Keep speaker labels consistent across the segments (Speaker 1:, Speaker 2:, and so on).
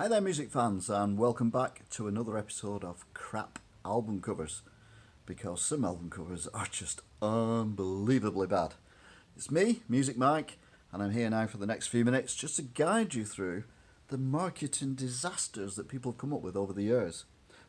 Speaker 1: Hi there music fans, and welcome back to another episode of Crap Album Covers, because some album covers are just unbelievably bad. It's me, Music Mike, and I'm here now for the next few minutes just to guide you through the marketing disasters that people have come up with over the years.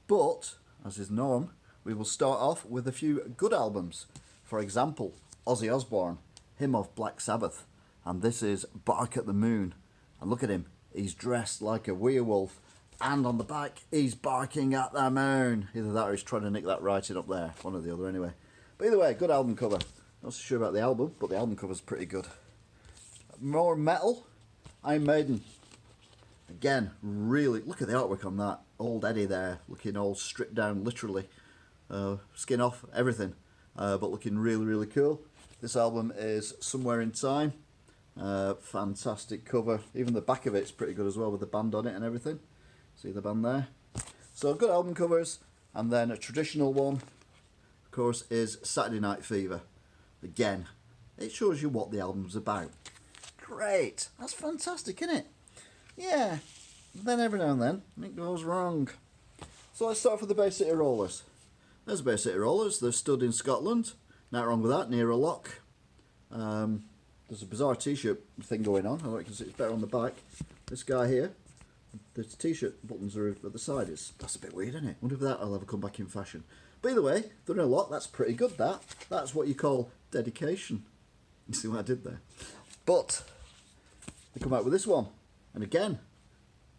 Speaker 1: But, as is norm, we will start off with a few good albums. For example, Ozzy Osbourne, him of Black Sabbath, and this is Bark at the Moon. And look at him. He's dressed like a werewolf, and on the back he's barking at the moon. Either that or he's trying to nick that writing up there. One or the other anyway. But either way, good album cover. Not so sure about the album, but the album cover's pretty good. More metal, Iron Maiden. Again, really, look at the artwork on that. Old Eddie there, looking all stripped down literally. Skin off, everything. But looking really, really cool. This album is Somewhere in Time. Fantastic cover. Even the back of it's pretty good as well, with the band on it and everything. See the band there? So good album covers. And then a traditional one, of course, is Saturday Night Fever. Again, it shows you what the album's about. Great. That's fantastic, isn't it? Yeah. Then every now and then it goes wrong. So let's start with the Bay City Rollers. There's Bay City Rollers. They're stood in Scotland. Nothing wrong with that, near a lock. There's a bizarre t-shirt thing going on. I don't know if you can see, it's better on the back. This guy here, the t-shirt buttons are at the side. That's a bit weird, isn't it? Wonder if that'll ever come back in fashion. But either way, they're in a lot. That's pretty good, that. That's what you call dedication. You see what I did there? But they come out with this one. And again,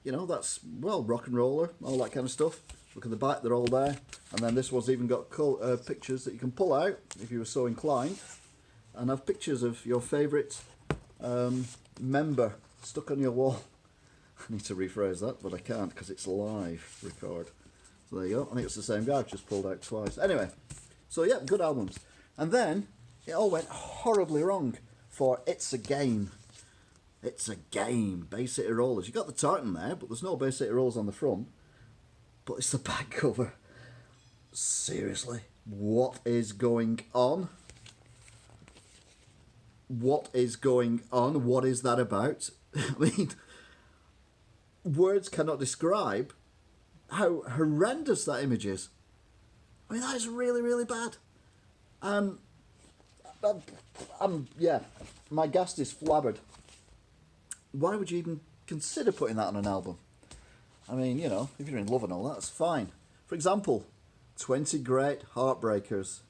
Speaker 1: you know, that's, well, rock and roller, all that kind of stuff. Look at the back, they're all there. And then this one's even got pictures that you can pull out, if you were so inclined, and have pictures of your favourite member stuck on your wall. I need to rephrase that, but I can't because it's live record. So there you go. I think it's the same guy I've just pulled out twice. Anyway, so yeah, good albums. And then it all went horribly wrong for It's a Game. It's a Game, Bay City Rollers. You got the tartan there, but there's no Bay City Rollers on the front. But it's the back cover. Seriously, what is going on? What is going on? What is that about? I mean, words cannot describe how horrendous that image is. I mean, that is really, really bad. And yeah, my ghast is flabbered. Why would you even consider putting that on an album? I mean, you know, if you're in love and all that, that's fine. For example, 20 Great Heartbreakers.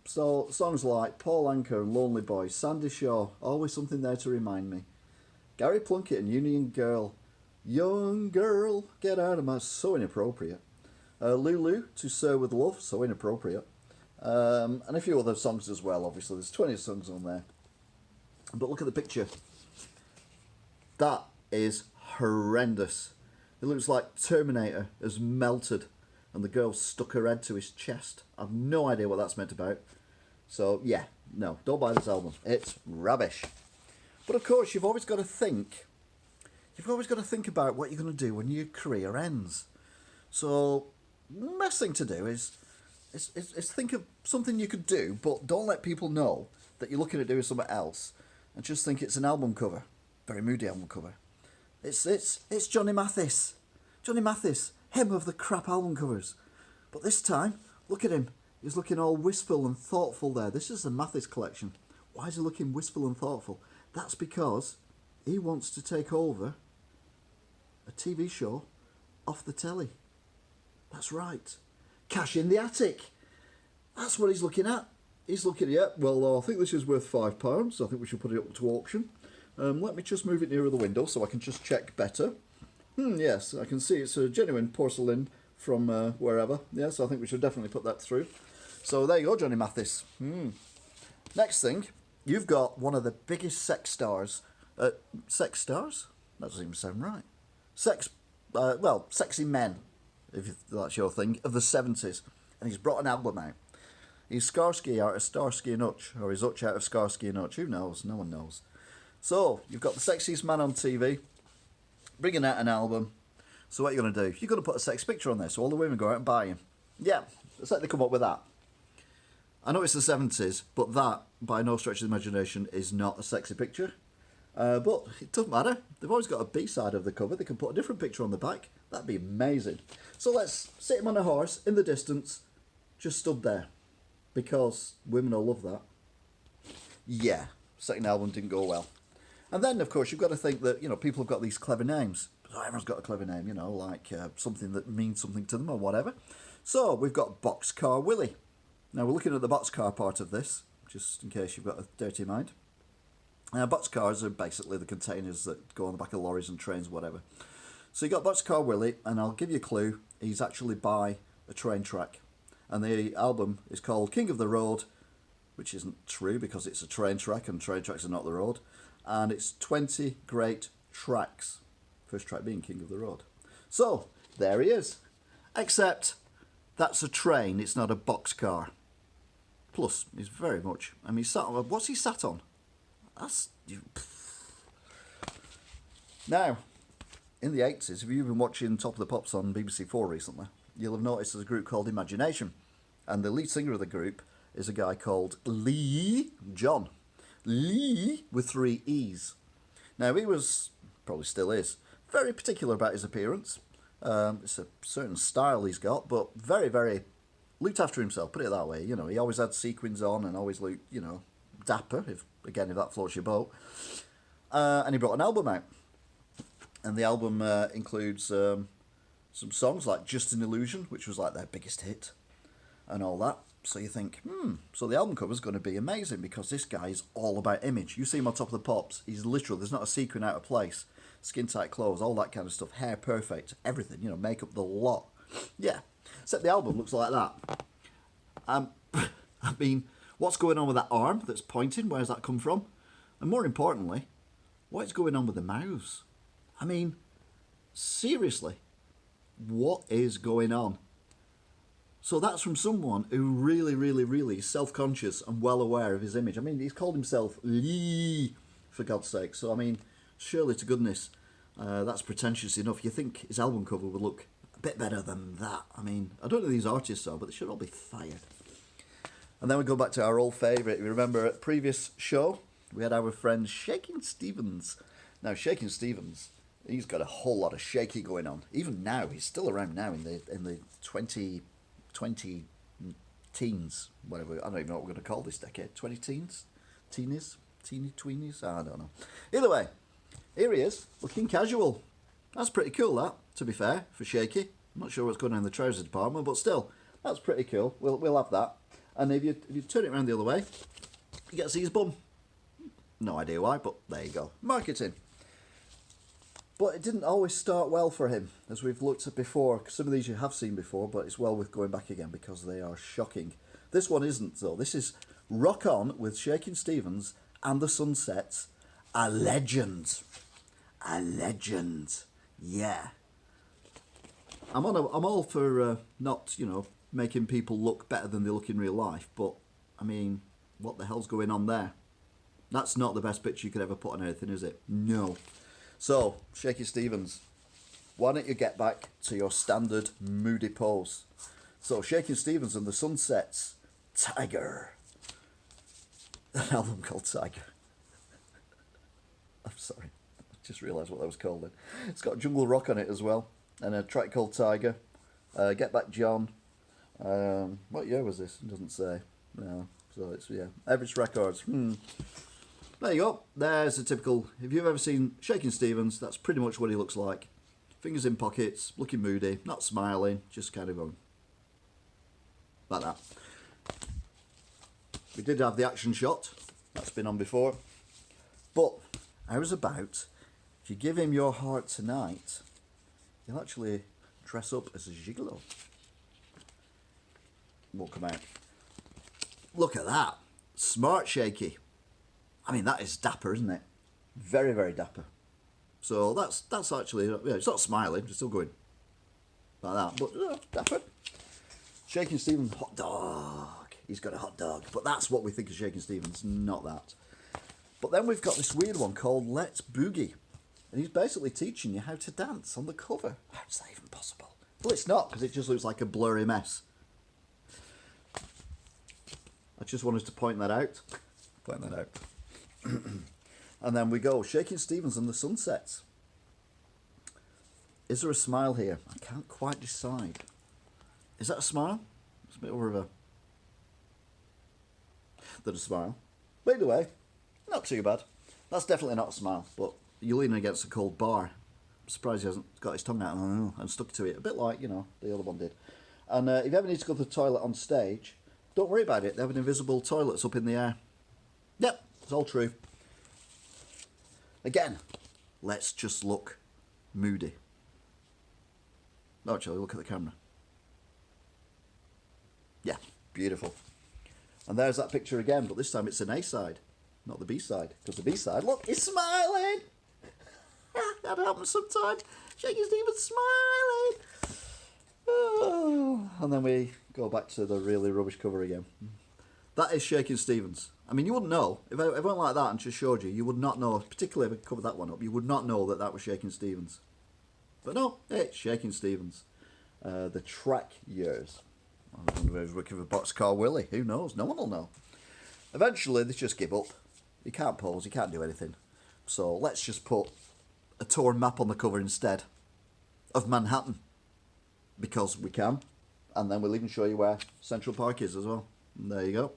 Speaker 1: So songs like Paul Anka and Lonely Boy, Sandy Shaw, Always Something There to Remind Me. Gary Plunkett and Union Girl, Young Girl, Get Out of My... So inappropriate. Lulu, To Sir With Love, so inappropriate. And a few other songs as well, obviously. There's 20 songs on there. But look at the picture. That is horrendous. It looks like Terminator has melted and the girl stuck her head to his chest. I've no idea what that's meant about. So, yeah, no, don't buy this album. It's rubbish. But of course, you've always got to think. You've always got to think about what you're going to do when your career ends. So, the best thing to do is think of something you could do, but don't let people know that you're looking at doing something else. And just think it's an album cover. Very moody album cover. It's Johnny Mathis. Johnny Mathis, him of the crap album covers. But this time, look at him. He's looking all wistful and thoughtful there. This is the Mathis collection. Why is he looking wistful and thoughtful? That's because he wants to take over a TV show off the telly. That's right. Cash in the Attic. That's what he's looking at. He's looking at, well, I think this is worth £5. I think we should put it up to auction. Let me just move it nearer the window so I can just check better. Yes, I can see it's a genuine porcelain from wherever. Yes, I think we should definitely put that through. So there you go, Johnny Mathis. Next thing, you've got one of the biggest sex stars. Sex stars? That doesn't even sound right. Sexy men, if that's your thing, of the 70s. And he's brought an album out. He's Skarsky out of Starsky and Hutch, or he's Hutch out of Skarsky and Hutch. Who knows? No one knows. So, you've got the sexiest man on TV, bringing out an album. So what are you going to do? You're going to put a sex picture on there, so all the women go out and buy him. Yeah, let's let they come up with that. I know it's the 70s, but that, by no stretch of the imagination, is not a sexy picture. But it doesn't matter. They've always got a B-side of the cover. They can put a different picture on the back. That'd be amazing. So let's sit him on a horse in the distance, just stood there, because women will love that. Yeah, second album didn't go well. And then, of course, you've got to think that, you know, people have got these clever names. Everyone's got a clever name, you know, like something that means something to them or whatever. So we've got Boxcar Willie. Now we're looking at the boxcar part of this, just in case you've got a dirty mind. Boxcars are basically the containers that go on the back of lorries and trains, whatever. So you got Boxcar Willie, and I'll give you a clue. He's actually by a train track. And the album is called King of the Road, which isn't true because it's a train track and train tracks are not the road. And it's 20 great tracks. First track being King of the Road. So, there he is. Except, that's a train, it's not a boxcar. Plus, he's very much, I mean, what's he sat on? That's... Now, in the 80s, if you've been watching Top of the Pops on BBC4 recently, you'll have noticed there's a group called Imagination. And the lead singer of the group is a guy called Lee John. Lee with 3 E's. Now, he was, probably still is, very particular about his appearance. It's a certain style he's got, but very, very looked after himself, put it that way. You know, he always had sequins on and always looked, you know, dapper, if that floats your boat. And he brought an album out. And the album includes some songs like Just an Illusion, which was like their biggest hit, and all that. So you think, so the album cover's going to be amazing because this guy is all about image. You see him on Top of the Pops, he's literal, there's not a sequin out of place. Skin tight clothes, all that kind of stuff, hair perfect, everything, you know, makeup, the lot. Yeah, except the album looks like that. I mean, what's going on with that arm that's pointing? Where's that come from? And more importantly, what's going on with the mouths? I mean, seriously, what is going on? So that's from someone who really, really, really is self-conscious and well aware of his image. I mean, he's called himself Lee, for God's sake. So, I mean, surely to goodness, that's pretentious enough. You think his album cover would look a bit better than that. I mean, I don't know who these artists are, but they should all be fired. And then we go back to our old favourite. You remember at previous show, we had our friend Shakin Stevens. Now, Shakin Stevens, he's got a whole lot of shaky going on. Even now, he's still around now in the 20 teens, whatever, I don't even know what we're going to call this decade. 20 teens? Teenies? Teeny tweenies? I don't know. Either way, here he is, looking casual. That's pretty cool, that, to be fair, for Shaky. I'm not sure what's going on in the trousers department, but still, that's pretty cool. We'll have that. And if you turn it around the other way, you get to see his bum. No idea why, but there you go. Marketing. But it didn't always start well for him, as we've looked at before. Some of these you have seen before, but it's well worth going back again because they are shocking. This one isn't, though. This is Rock On with Shakin Stevens and the Sunsets. A legend. A legend. Yeah. I'm all for not, you know, making people look better than they look in real life, but, I mean, what the hell's going on there? That's not the best picture you could ever put on anything, is it? No. So, Shaky Stevens, why don't you get back to your standard moody pose? So, Shakin Stevens and the Sunsets, Tiger. An album called Tiger. I'm sorry, I just realised what that was called then. It's got Jungle Rock on it as well, and a track called Tiger. Get Back John. What year was this? It doesn't say. No, so it's, yeah, Everest Records. There you go. There's a typical, if you've ever seen Shakin Stevens, that's pretty much what he looks like. Fingers in pockets, looking moody, not smiling, just kind of going like that. We did have the action shot, that's been on before. But I was about, if you give him your heart tonight, he'll actually dress up as a gigolo. Won't come out. Look at that. Smart Shaky. I mean, that is dapper, isn't it? Very, very dapper. So that's actually, yeah, it's not smiling, it's still going like that, but dapper. Shakin Stevens, hot dog. He's got a hot dog, but that's what we think of Shakin Stevens, not that. But then we've got this weird one called Let's Boogie, and he's basically teaching you how to dance on the cover. How is that even possible? Well, it's not, because it just looks like a blurry mess. I just wanted to point that out. And then we go, Shakin Stevens and the Sunsets. Is there a smile here? I can't quite decide. Is that a smile? It's a bit over a... There's a smile. But either way, not too bad. That's definitely not a smile, but you're leaning against a cold bar. I'm surprised he hasn't got his tongue out and stuck to it. A bit like, you know, the other one did. And if you ever need to go to the toilet on stage, don't worry about it. They have an invisible toilet up in the air. Yep, it's all true. Again, let's just look moody. No, actually, look at the camera. Yeah, beautiful. And there's that picture again, but this time it's an A side, not the B side. Because the B side, look, he's smiling. That happens sometimes. Shakin Stevens smiling. Oh. And then we go back to the really rubbish cover again. That is Shakin Stevens. I mean, you wouldn't know. If I went like that and just showed you, you would not know, particularly if I covered that one up, you would not know that that was Shakin Stevens. But no, it's Shakin Stevens. The track years. I wonder if he's working for Boxcar Willie. Who knows? No one will know. Eventually, they just give up. You can't pose, you can't do anything. So let's just put a torn map on the cover instead of Manhattan. Because we can. And then we'll even show you where Central Park is as well. And there you go.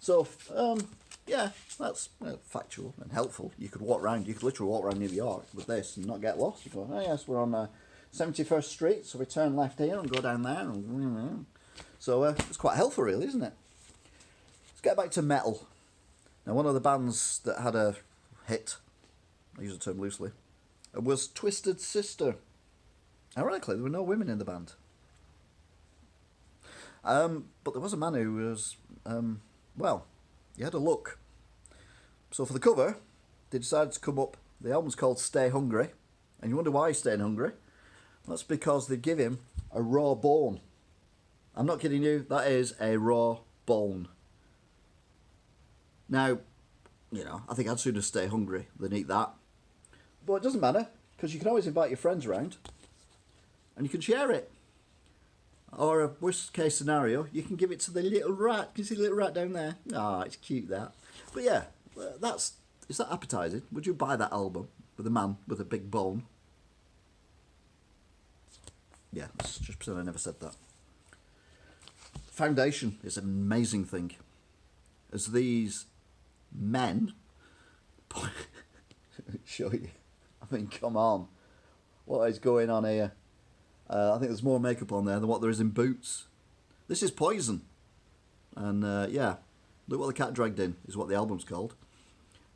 Speaker 1: So, yeah, that's factual and helpful. You could walk around, you could literally walk around New York with this and not get lost. You go, oh yes, we're on 71st Street, so we turn left here and go down there. And, so it's quite helpful really, isn't it? Let's get back to metal. Now, one of the bands that had a hit, I use the term loosely, was Twisted Sister. Ironically, there were no women in the band. But there was a man who was, well, he had a look. So for the cover, they decided to come up, the album's called Stay Hungry, and you wonder why he's staying hungry. That's because they give him a raw bone. I'm not kidding you, that is a raw bone. Now, you know, I think I'd sooner stay hungry than eat that. But it doesn't matter, because you can always invite your friends around, and you can share it. Or a worst case scenario, you can give it to the little rat. Can you see the little rat down there? Ah, it's cute that. But yeah, is that appetising? Would you buy that album with a man with a big bone? Yeah, let's just pretend I never said that. Foundation is an amazing thing. As these men, show you. I mean, come on, what is going on here? I think there's more makeup on there than what there is in Boots. This is Poison. And yeah, Look What the Cat Dragged In is what the album's called.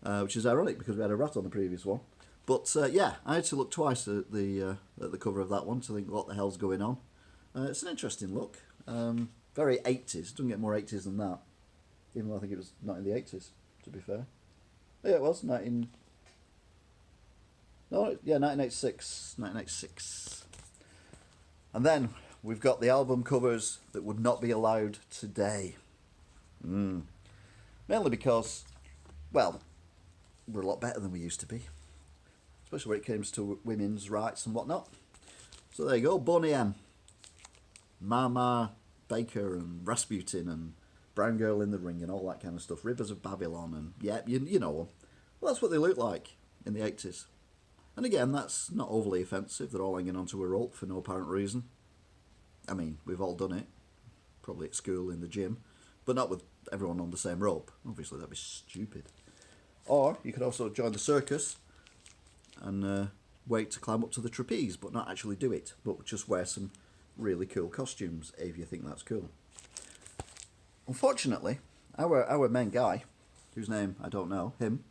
Speaker 1: Which is ironic because we had a rat on the previous one. But yeah, I had to look twice at the cover of that one to think what the hell's going on. It's an interesting look. Very 80s. Doesn't get more 80s than that. Even though I think it was not in the 80s, to be fair. Yeah, it was. 1986. 1986. And then we've got the album covers that would not be allowed today. Mainly because, well, we're a lot better than we used to be. Especially when it comes to women's rights and whatnot. So there you go, Boney M. Mama Baker and Rasputin and Brown Girl in the Ring and all that kind of stuff. Rivers of Babylon and, yeah, you know them. Well, that's what they look like in the 80s. And again, that's not overly offensive. They're all hanging onto a rope for no apparent reason. I mean, we've all done it. Probably at school, in the gym. But not with everyone on the same rope. Obviously, that'd be stupid. Or you could also join the circus and wait to climb up to the trapeze, but not actually do it. But just wear some really cool costumes, if you think that's cool. Unfortunately, our main guy, whose name I don't know, him,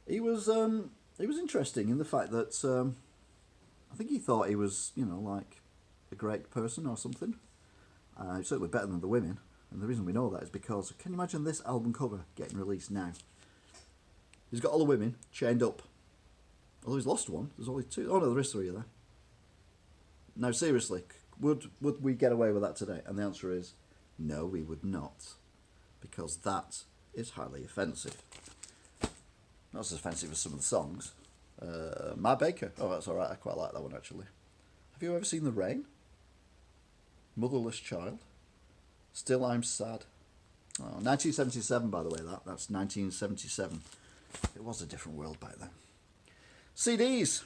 Speaker 1: he was interesting in the fact that I think he thought he was, you know, like a great person or something. Certainly better than the women. And the reason we know that is because, can you imagine this album cover getting released now? He's got all the women chained up. Although he's lost one. There's only two. Oh no, there is three there. Now seriously, would we get away with that today? And the answer is, no, we would not. Because that is highly offensive. Not as offensive as some of the songs. My Baker. Oh, that's alright. I quite like that one actually. Have you ever seen The Rain? Motherless Child? Still I'm Sad. Oh, 1977, by the way, that's 1977. It was a different world back then. CDs.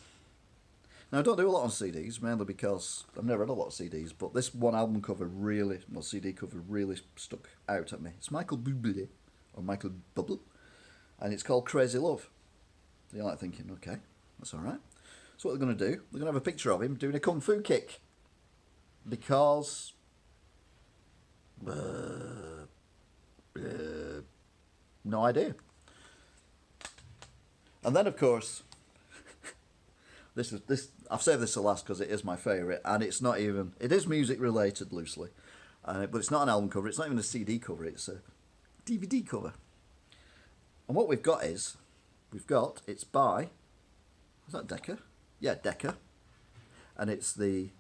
Speaker 1: Now, I don't do a lot on CDs, mainly because I've never had a lot of CDs, but this one album cover really, well, CD cover really stuck out at me. It's Michael Bublé, or Michael Bublé, and it's called Crazy Love. So you're like thinking, okay, that's alright. So what they're going to do, they're going to have a picture of him doing a kung fu kick. Because... no idea. And then, of course, this I've saved this to last because it is my favourite, and it's not even, it is music related loosely, but it's not an album cover, it's not even a CD cover, it's a DVD cover. And what we've got is, it's by, is that Decca? Yeah, Decca. And it's the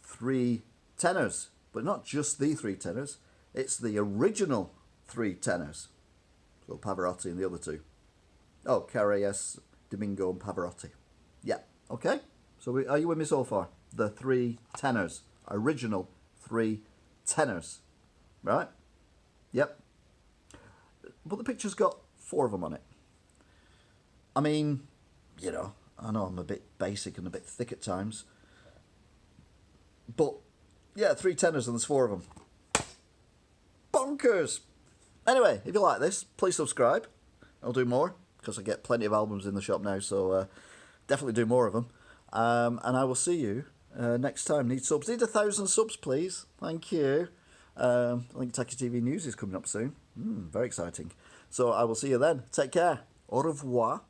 Speaker 1: three tenors, but not just the three tenors, it's the original three tenors. So Pavarotti and the other two. Oh, Carreras, Domingo and Pavarotti. Yeah, okay. So are you with me so far? The three tenors. Original three tenors. Right? Yep. But the picture's got 4 of them on it. I mean, you know, I know I'm a bit basic and a bit thick at times. But, yeah, 3 tenors and there's 4 of them. Bonkers! Anyway, if you like this, please subscribe. I'll do more, because I get plenty of albums in the shop now, so definitely do more of them. And I will see you next time. Need subs. Need 1,000 subs, please. Thank you. I think Taki TV News is coming up soon. Very exciting. So I will see you then. Take care. Au revoir.